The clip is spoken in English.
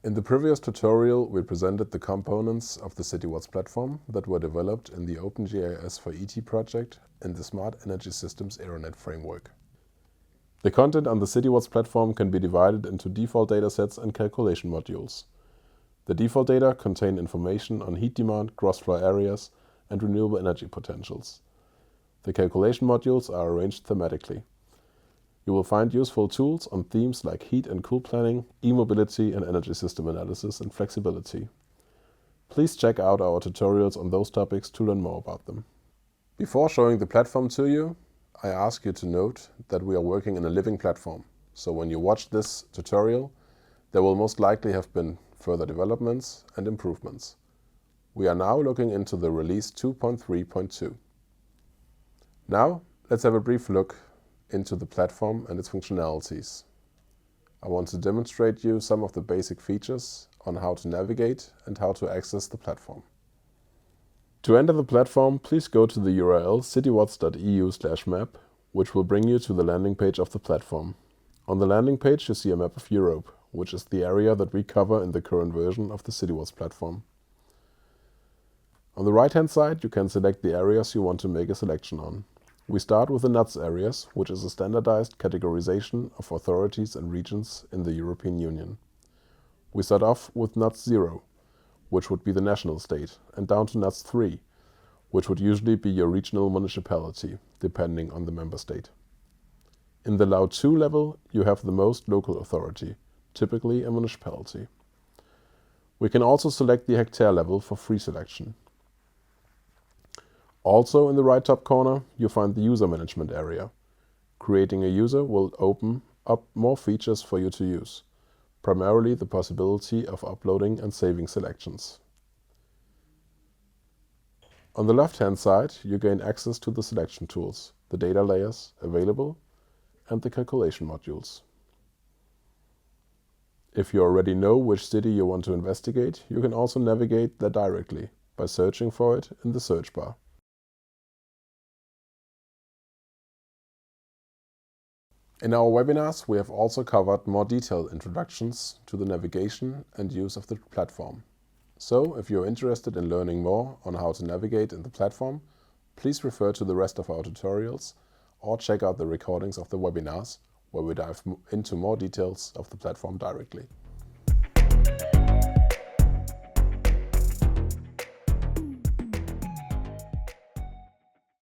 In the previous tutorial, we presented the components of the Citiwatts platform that were developed in the OpenGIS for ET project and the Smart Energy Systems AeroNet framework. The content on the Citiwatts platform can be divided into default datasets and calculation modules. The default data contain information on heat demand, gross floor areas, and renewable energy potentials. The calculation modules are arranged thematically. You will find useful tools on themes like heat and cool planning, e-mobility, and energy system analysis and flexibility. Please check out our tutorials on those topics to learn more about them. Before showing the platform to you, I ask you to note that we are working in a living platform. So when you watch this tutorial, there will most likely have been further developments and improvements. We are now looking into the release 2.3.2. Now, let's have a brief look into the platform and its functionalities. I want to demonstrate you some of the basic features on how to navigate and how to access the platform. To enter the platform, please go to the URL citywatts.eu/map, which will bring you to the landing page of the platform. On the landing page, you see a map of Europe, which is the area that we cover in the current version of the Citiwatts platform. On the right-hand side, you can select the areas you want to make a selection on. We start with the NUTS areas, which is a standardized categorization of authorities and regions in the European Union. We start off with NUTS 0, which would be the national state, and down to NUTS 3, which would usually be your regional municipality, depending on the member state. In the LAU 2 level, you have the most local authority, typically a municipality. We can also select the hectare level for free selection. Also in the right top corner, you find the user management area. Creating a user will open up more features for you to use, primarily the possibility of uploading and saving selections. On the left-hand side, you gain access to the selection tools, the data layers available, and the calculation modules. If you already know which city you want to investigate, you can also navigate there directly by searching for it in the search bar. In our webinars, we have also covered more detailed introductions to the navigation and use of the platform. So, if you're interested in learning more on how to navigate in the platform, please refer to the rest of our tutorials or check out the recordings of the webinars, where we dive into more details of the platform directly.